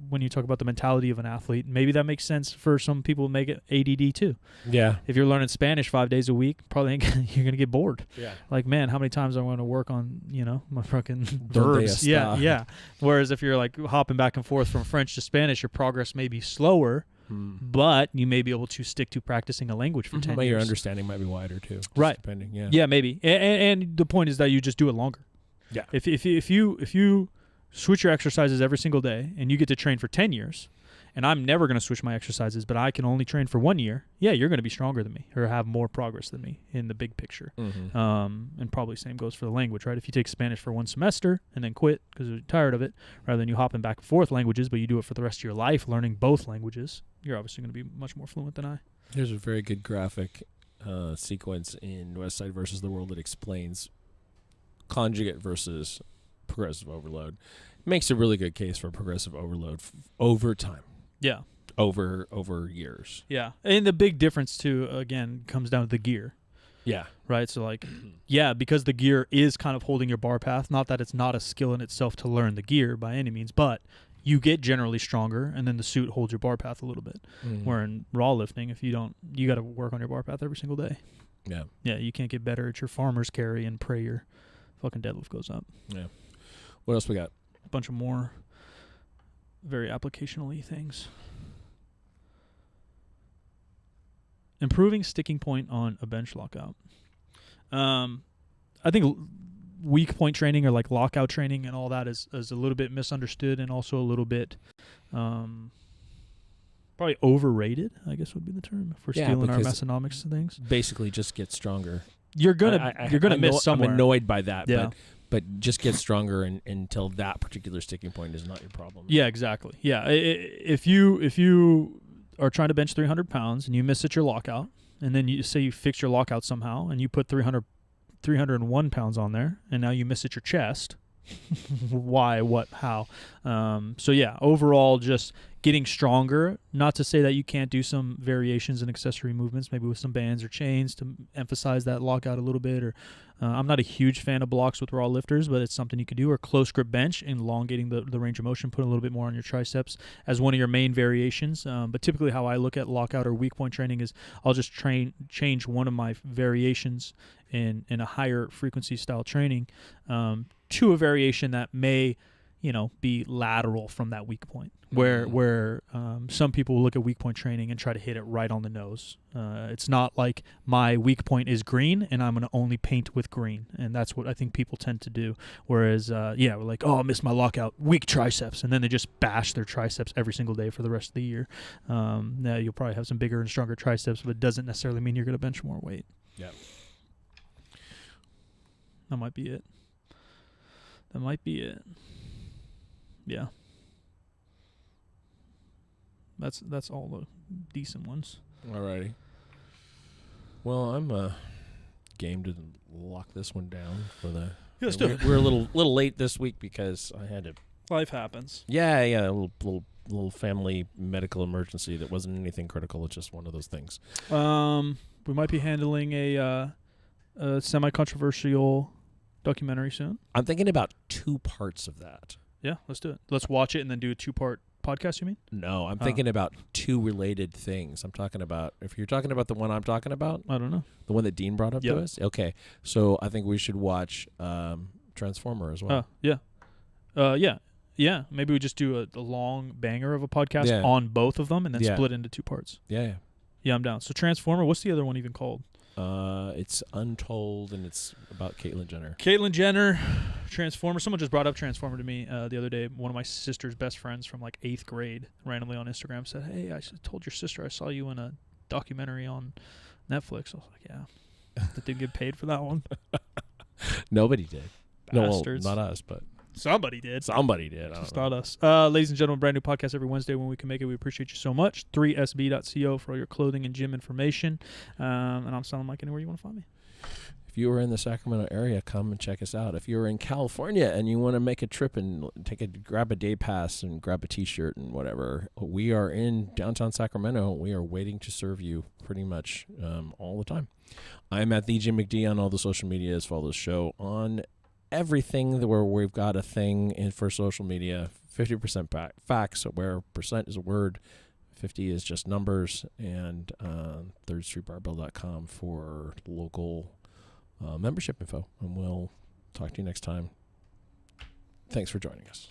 when you talk about the mentality of an athlete. Maybe that makes sense for some people to make it ADD too. Yeah. If you're learning Spanish 5 days a week, probably you're gonna get bored. Yeah. Like, man, how many times am I going to work on my fucking verbs? Yeah. Whereas if you're like hopping back and forth from French to Spanish, your progress may be slower. But you may be able to stick to practicing a language for 10 But years. your understanding might be wider too. Right. Depending. Yeah. Yeah, maybe. And the point is that you just do it longer. Yeah. If you switch your exercises every single day and you get to train for 10 years, and I'm never going to switch my exercises, but I can only train for 1 year, yeah, you're going to be stronger than me or have more progress than me in the big picture. And probably same goes for the language, right? If you take Spanish for 1 semester and then quit because you're tired of it, rather than you hopping back and forth languages, but you do it for the rest of your life learning both languages, you're obviously going to be much more fluent than I. There's a very good graphic sequence in West Side versus the World that explains conjugate versus progressive overload. Makes a really good case for progressive overload over time. Yeah. Over years. Yeah. And the big difference, too, again, comes down to the gear. Yeah. Right? So, like, yeah, because the gear is kind of holding your bar path. Not that it's not a skill in itself to learn the gear by any means, but you get generally stronger, and then the suit holds your bar path a little bit. Where in raw lifting, if you don't, you got to work on your bar path every single day. Yeah. Yeah, you can't get better at your farmer's carry and pray your fucking deadlift goes up. Yeah. What else we got? A bunch of more very applicational-y things. Improving sticking point on a bench lockout. I think weak point training or like lockout training and all that is a little bit misunderstood and also a little bit probably overrated, I guess would be the term, if we're stealing our mesonomics things. Basically just get stronger. You're gonna miss somewhere. I'm annoyed by that, yeah. But just get stronger until that particular sticking point is not your problem. Yeah, exactly. Yeah, if you are trying to bench 300 pounds and you miss at your lockout, and then you say you fix your lockout somehow and you put 301 pounds on there, and now you miss at your chest. Why? What? How? So yeah, overall, just getting stronger. Not to say that you can't do some variations and accessory movements, maybe with some bands or chains to emphasize that lockout a little bit. Or I'm not a huge fan of blocks with raw lifters, but it's something you could do. Or close grip bench, elongating the range of motion, put a little bit more on your triceps as one of your main variations. But typically how I look at lockout or weak point training is I'll just change one of my variations in a higher frequency style training to a variation that may, be lateral from that weak point, where some people will look at weak point training and try to hit it right on the nose. It's not like my weak point is green and I'm going to only paint with green, and that's what I think people tend to do. Whereas, we're like, oh, I missed my lockout, weak triceps, and then they just bash their triceps every single day for the rest of the year. Now you'll probably have some bigger and stronger triceps, but it doesn't necessarily mean you're going to bench more weight. Yeah. That might be it. Yeah. That's all the decent ones. Alrighty. Well, I'm game to lock this one down for the. Yeah, let's do it. We're a little late this week because I had to. Life happens. Yeah, a little family medical emergency that wasn't anything critical. It's just one of those things. We might be handling a semi-controversial documentary soon. I'm thinking about 2 parts of that. Yeah, let's do it. Let's watch it and then do a 2-part podcast, you mean? No, I'm thinking about 2 related things. I'm talking about, if you're talking about the one I'm talking about. I don't know. The one that Dean brought up to us? Okay. So I think we should watch Transformer as well. Yeah. Maybe we just do a long banger of a podcast on both of them and then split into 2 parts. Yeah. Yeah, I'm down. So Transformer, what's the other one even called? It's Untold, and it's about Caitlyn Jenner. Transformer. Someone just brought up Transformer to me the other day. One of my sister's best friends from like 8th grade randomly on Instagram said, "Hey, I told your sister I saw you in a documentary on Netflix." I was like, "Yeah." Did they get paid for that one? Nobody did. Bastards. No, not us, but somebody did. Just not us. Ladies and gentlemen, brand new podcast every Wednesday when we can make it. We appreciate you so much. 3sb.co for all your clothing and gym information. And I'm Sam Mike anywhere you want to find me. If you are in the Sacramento area, come and check us out. If you're in California and you want to make a trip and grab a day pass and grab a T-shirt and whatever, we are in downtown Sacramento. We are waiting to serve you pretty much all the time. I'm at the Jim McD on all the social medias. Follow the show on everything where we've got a thing in for social media. 50% facts, where percent is a word, 50 is just numbers, and thirdstreetbarbell.com for local membership info. And we'll talk to you next time. Thanks for joining us.